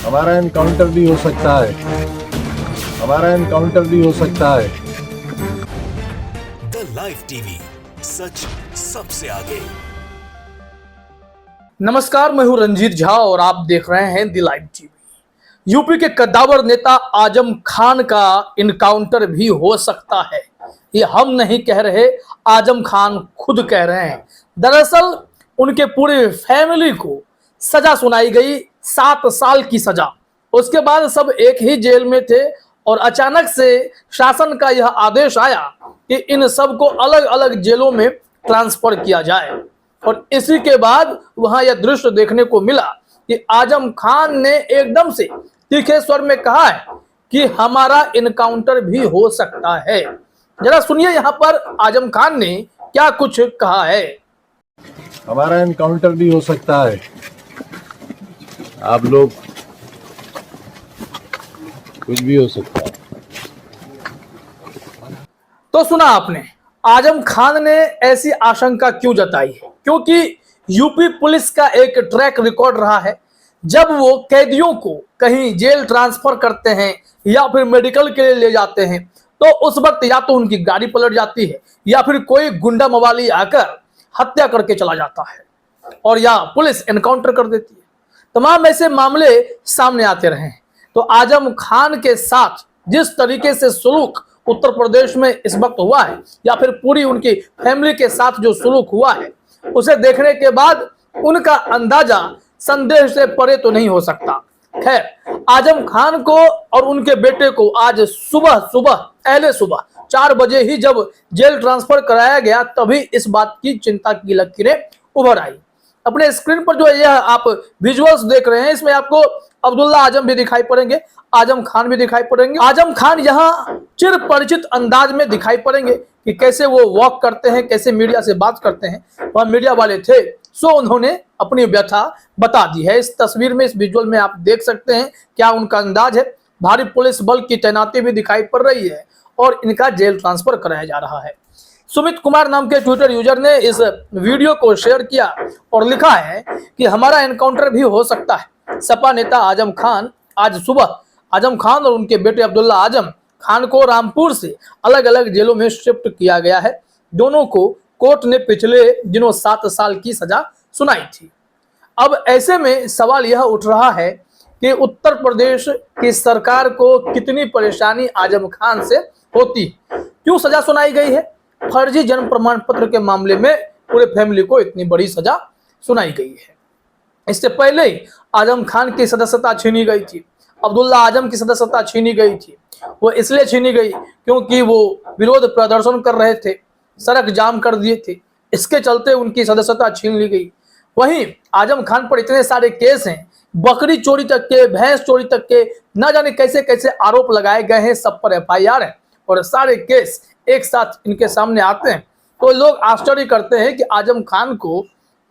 हमारा एनकाउंटर भी हो सकता है। हमारा एनकाउंटर भी हो सकता है। द लाइव टीवी, सच सबसे आगे। नमस्कार, मैं हूं रंजीत झा और आप देख रहे हैं द लाइव टीवी। यूपी के कद्दावर नेता आजम खान का इनकाउंटर भी हो सकता है। ये हम नहीं कह रहे, आजम खान खुद कह रहे हैं। दरअसल उनके पूरे फैमिली को सजा सुनाई गई, 7 साल की सजा। उसके बाद सब एक ही जेल में थे और अचानक से शासन का यह आदेश आया कि इन सब को अलग अलग जेलों में ट्रांसफर किया जाए। और इसी के बाद वहां यह दृश्य देखने को मिला कि आजम खान ने एकदम से तीखे स्वर में कहा है कि हमारा इनकाउंटर भी हो सकता है। जरा सुनिए यहाँ पर आजम खान ने क्या कुछ कहा है। हमारा एनकाउंटर भी हो सकता है। आप लोग, कुछ भी हो सकता है। तो सुना आपने, आजम खान ने ऐसी आशंका क्यों जताई है? क्योंकि यूपी पुलिस का एक ट्रैक रिकॉर्ड रहा है, जब वो कैदियों को कहीं जेल ट्रांसफर करते हैं या फिर मेडिकल के लिए ले जाते हैं तो उस वक्त या तो उनकी गाड़ी पलट जाती है या फिर कोई गुंडा मवाली आकर हत्या करके चला जाता है और या पुलिस एनकाउंटर कर देती है। तमाम ऐसे मामले सामने आते रहे हैं। तो आजम खान के साथ जिस तरीके से सलूक उत्तर प्रदेश में इस वक्त हुआ है या फिर पूरी उनकी फैमिली के साथ जो सलूक हुआ है, उसे देखने के बाद उनका अंदाजा संदेह से परे तो नहीं हो सकता। खैर, आजम खान को और उनके बेटे को आज पहले सुबह 4 बजे ही जब जेल ट्रांसफर कराया गया, तभी इस बात की चिंता की लकीरें उभर आई। अपने स्क्रीन पर जो यह आप विजुअल्स देख रहे हैं, इसमें आपको अब्दुल्ला आजम भी दिखाई पड़ेंगे, आजम खान भी दिखाई पड़ेंगे। आजम खान यहाँ चिर परिचित अंदाज में दिखाई पड़ेंगे कि कैसे वो वॉक करते हैं, कैसे मीडिया से बात करते हैं। वह मीडिया वाले थे, सो उन्होंने अपनी व्यथा बता दी है। इस तस्वीर में, इस विजुअल में आप देख सकते हैं क्या उनका अंदाज है। भारी पुलिस बल की तैनाती भी दिखाई पड़ रही है और इनका जेल ट्रांसफर कराया जा रहा है। सुमित कुमार नाम के ट्विटर यूजर ने इस वीडियो को शेयर किया और लिखा है कि हमारा एनकाउंटर भी हो सकता है। सपा नेता आजम खान, आज सुबह आजम खान और उनके बेटे अब्दुल्ला आजम खान को रामपुर से अलग अलग जेलों में शिफ्ट किया गया है। दोनों को कोर्ट ने पिछले दिनों 7 साल की सजा सुनाई थी। अब ऐसे में सवाल यह उठ रहा है कि उत्तर प्रदेश की सरकार को कितनी परेशानी आजम खान से होती, क्यों सजा सुनाई गई है। फर्जी जन्म प्रमाण पत्र के मामले में पूरे फैमिली को इतनी बड़ी सजा सुनाई गई है। इससे पहले ही आजम खान की सदस्यता छीनी गई थी, अब्दुल्ला आजम की सदस्यता छीनी गई थी। वो इसलिए छीनी गई क्योंकि वो विरोध प्रदर्शन कर रहे थे, सड़क जाम कर दिए थे, इसके चलते उनकी सदस्यता छीन ली गई। वहीं आजम खान पर इतने सारे केस हैं, बकरी चोरी तक के, भैंस चोरी तक के, ना जाने कैसे कैसे आरोप लगाए गए हैं, सब पर FIR है और सारे केस एक साथ इनके सामने आते हैं। तो लोग आश्चर्य करते हैं कि आजम खान को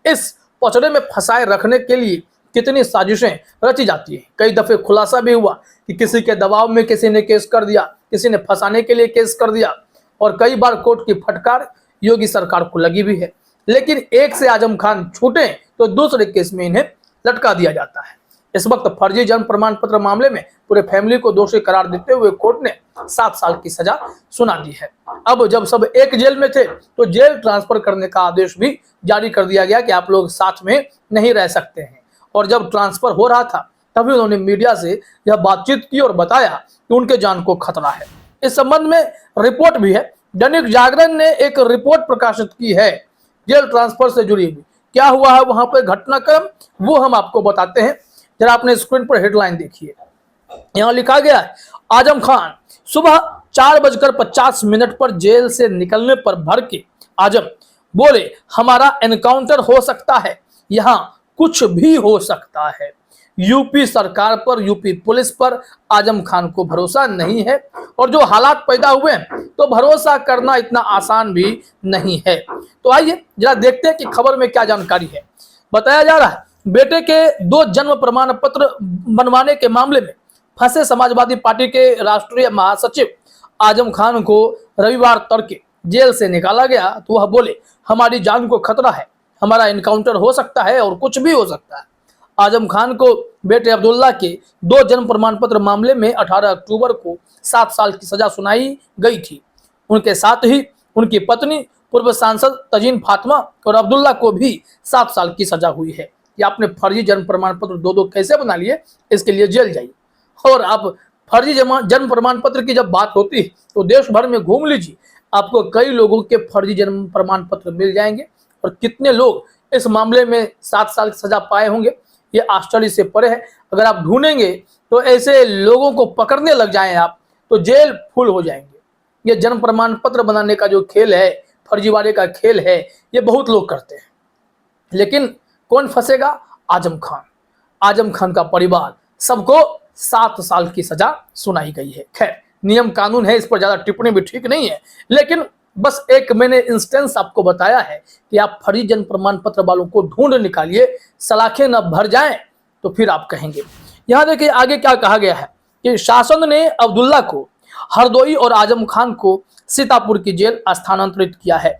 इस पचड़े में फंसाए रखने के लिए कितनी साजिशें रची जाती हैं। कई दफे खुलासा भी हुआ कि किसी के दबाव में किसी ने केस कर दिया, किसी ने फंसाने के लिए केस कर दिया और कई बार कोर्ट की फटकार योगी सरकार को लगी भी है। लेकिन एक से आजम खान छूटे तो दूसरे केस में इन्हें लटका दिया जाता है। इस वक्त फर्जी जन्म प्रमाण पत्र मामले में पूरे फैमिली को दोषी करार देते हुए कोर्ट ने 7 साल की सजा सुना दी है। अब जब सब एक जेल में थे तो जेल ट्रांसफर करने का आदेश भी जारी कर दिया गया कि आप लोग साथ में नहीं रह सकते हैं। और जब ट्रांसफर हो रहा था तभी उन्होंने मीडिया से यह बातचीत की और बताया कि उनके जान को खतरा है। इस संबंध में रिपोर्ट भी है। दैनिक जागरण ने एक रिपोर्ट प्रकाशित की है जेल ट्रांसफर से जुड़ी हुई। क्या हुआ है वहां पर घटनाक्रम, वो हम आपको बताते हैं। जरा आपने स्क्रीन पर हेडलाइन देखिए, यहाँ लिखा गया है, आजम खान सुबह 4:50 पर जेल से निकलने पर भड़के आजम बोले हमारा एनकाउंटर हो सकता है, यहाँ कुछ भी हो सकता है। यूपी सरकार पर, यूपी पुलिस पर आजम खान को भरोसा नहीं है और जो हालात पैदा हुए हैं तो भरोसा करना इतना आसान भी नहीं है। तो आइए जरा देखते हैं कि खबर में क्या जानकारी है। बताया जा रहा है बेटे के 2 जन्म प्रमाण पत्र बनवाने के मामले में फंसे समाजवादी पार्टी के राष्ट्रीय महासचिव आजम खान को रविवार तड़के जेल से निकाला गया तो वह बोले हमारी जान को खतरा है, हमारा एनकाउंटर हो सकता है और कुछ भी हो सकता है। आजम खान को बेटे अब्दुल्ला के 2 जन्म प्रमाण पत्र मामले में 18 अक्टूबर को 7 साल की सजा सुनाई गई थी। उनके साथ ही उनकी पत्नी पूर्व सांसद तजीन फातिमा और अब्दुल्ला को भी 7 साल की सजा हुई है। कि आपने फर्जी जन्म प्रमाण पत्र दो कैसे बना लिए, इसके लिए जेल जाइए। और आप फर्जी जन्म प्रमाण पत्र की जब बात होती है तो देश भर में घूम लीजिए, आपको कई लोगों के फर्जी जन्म प्रमाण पत्र मिल जाएंगे। और कितने लोग इस मामले में 7 साल की सजा पाए होंगे, ये आश्चर्य से परे है। अगर आप ढूंढेंगे तो ऐसे लोगों को पकड़ने लग जाएं आप, तो जेल फुल हो जाएंगे। ये जन्म प्रमाण पत्र बनाने का जो खेल है, फर्जीवाड़े का खेल है, ये बहुत लोग करते हैं। लेकिन कौन फंसेगा? आजम खान। आजम खान का परिवार, सबको 7 साल की सजा सुनाई गई है। खैर, नियम कानून है, इस पर ज्यादा टिप्पणी भी ठीक नहीं है, लेकिन बस एक मैंने इंस्टेंस आपको बताया है कि आप फर्जी जन्म प्रमाण पत्र वालों को ढूंढ निकालिए, सलाखें न भर जाएं तो फिर आप कहेंगे। यहां देखिए आगे क्या कहा गया है कि शासन ने अब्दुल्ला को हरदोई और आजम खान को सीतापुर की जेल स्थानांतरित किया है।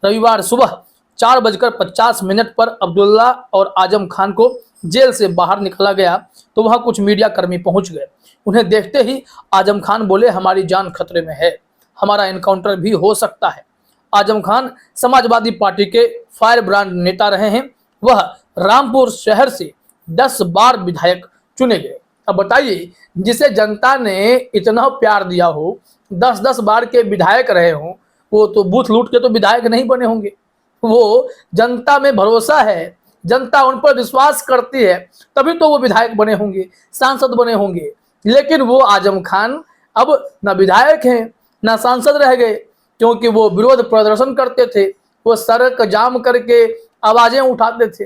रविवार सुबह 4:50 पर अब्दुल्ला और आजम खान को जेल से बाहर निकाला गया तो वहां कुछ मीडिया कर्मी पहुंच गए। उन्हें देखते ही आजम खान बोले, हमारी जान खतरे में है, हमारा एनकाउंटर भी हो सकता है। आजम खान समाजवादी पार्टी के फायर ब्रांड नेता रहे हैं। वह रामपुर शहर से 10 बार विधायक चुने गए। अब बताइए, जिसे जनता ने इतना प्यार दिया हो, 10-10 बार के विधायक रहे हों, वो तो बूथ लूट के तो विधायक नहीं बने होंगे। वो जनता में भरोसा है, जनता उन पर विश्वास करती है, तभी तो वो विधायक बने होंगे, सांसद बने होंगे। लेकिन वो आजम खान अब न विधायक हैं न सांसद रह गए, क्योंकि वो विरोध प्रदर्शन करते थे, वो सड़क जाम करके आवाजें उठाते थे।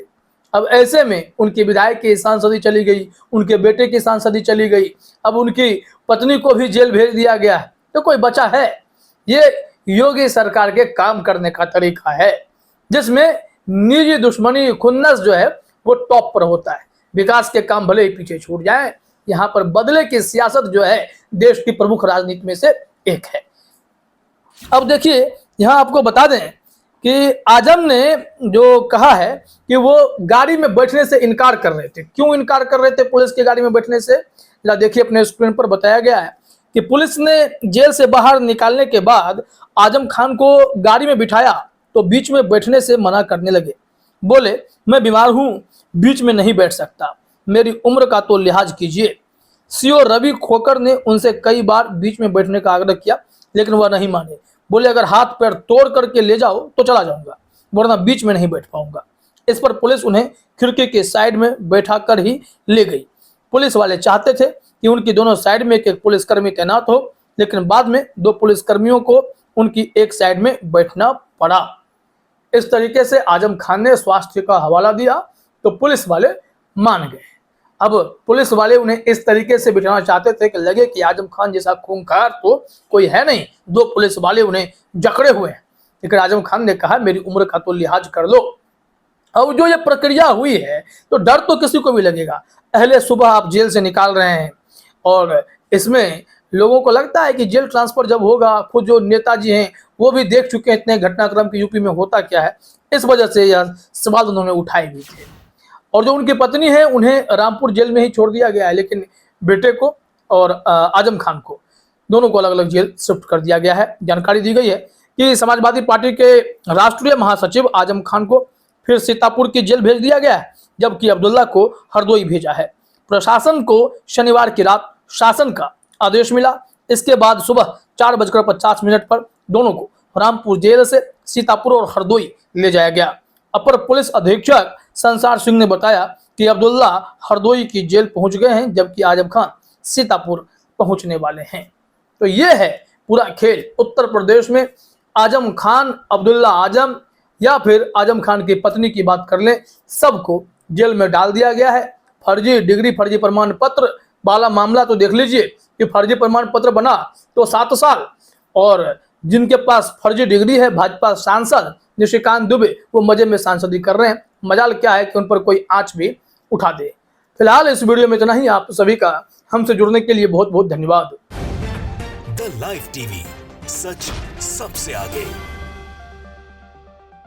अब ऐसे में उनकी विधायक की सांसदी चली गई, उनके बेटे की सांसदी चली गई, अब उनकी पत्नी को भी जेल भेज दिया गया है, तो कोई बचा है? ये योगी सरकार के काम करने का तरीका है, जिसमें निजी दुश्मनी खुन्नस जो है वो टॉप पर होता है। विकास के काम भले ही पीछे छूट जाए, यहाँ पर बदले की सियासत जो है देश की प्रमुख राजनीति में से एक है। अब देखिए, यहाँ आपको बता दें कि आजम ने जो कहा है कि वो गाड़ी में बैठने से इनकार कर रहे थे। क्यों इनकार कर रहे थे पुलिस की गाड़ी में बैठने से? जरा देखिए, अपने स्क्रीन पर बताया गया है कि पुलिस ने जेल से बाहर निकालने के बाद आजम खान को गाड़ी में बिठाया तो बीच में बैठने से मना करने लगे। बोले, मैं बीमार हूँ, बीच में नहीं बैठ सकता, मेरी उम्र का तो लिहाज कीजिए। सीओ रवि खोकर ने उनसे कई बार बीच में बैठने का आग्रह किया, लेकिन वह नहीं माने। बोले, अगर हाथ पैर तोड़ करके ले जाओ तो चला जाऊंगा, वरना बीच में नहीं बैठ पाऊंगा। इस पर पुलिस उन्हें खिड़की के साइड में बैठा कर ही ले गई। पुलिस वाले चाहते थे कि उनकी दोनों साइड में एक पुलिसकर्मी तैनात हो, लेकिन बाद में 2 पुलिसकर्मियों को उनकी एक साइड में बैठना पड़ा। इस तरीके से आजम खान ने स्वास्थ्य का हवाला दिया तो पुलिस वाले मान गए। अब पुलिस वाले उन्हें इस तरीके से बिठाना चाहते थे कि लगे कि आजम खान जैसा खूंखार तो कोई है नहीं, 2 पुलिस वाले उन्हें जकड़े हुए हैं। लेकिन आजम खान ने कहा, मेरी उम्र का तो लिहाज कर लो। अब जो ये प्रक्रिया हुई है तो डर तो किसी को भी लगेगा। पहले सुबह आप जेल से निकाल रहे हैं और इसमें लोगों को लगता है कि जेल ट्रांसफर जब होगा, खुद जो नेताजी हैं वो भी देख चुके हैं इतने घटनाक्रम की यूपी में होता क्या है, इस वजह से यह सवाल उन्होंने उठाए भी थे। और जो उनकी पत्नी है उन्हें रामपुर जेल में ही छोड़ दिया गया है, लेकिन बेटे को और आजम खान को दोनों को अलग अलग जेल शिफ्ट कर दिया गया है। जानकारी दी गई है कि समाजवादी पार्टी के राष्ट्रीय महासचिव आजम खान को फिर सीतापुर की जेल भेज दिया गया है, जबकि अब्दुल्ला को हरदोई भेजा है। प्रशासन को शनिवार की रात शासन का आदेश मिला। इसके बाद सुबह 4:50 पर दोनों को रामपुर जेल से सीतापुर और हरदोई ले जाया गया। अपर पुलिस अधीक्षक संसार सिंह ने बताया कि अब्दुल्ला हरदोई की जेल पहुंच गए हैं, जबकि आजम खान सीतापुर पहुंचने वाले हैं। तो ये है पूरा खेल। उत्तर प्रदेश में आजम खान, अब्दुल्ला आजम या फिर आजम खान की पत्नी की बात कर लें, सबको जेल में डाल दिया गया है। फर्जी डिग्री, फर्जी प्रमाण पत्र वाला मामला तो देख लीजिए कि फर्जी प्रमाण पत्र बना तो 7 साल, और जिनके पास फर्जी डिग्री है भाजपा सांसद निशिकांत दुबे, वो मजे में सांसदी कर रहे हैं। मजाल क्या है कि उन पर कोई आंच भी उठा दे। फिलहाल इस वीडियो में इतना ही। आप सभी का हमसे जुड़ने के लिए बहुत बहुत धन्यवाद। द लाइव टीवी, सच सबसे आगे।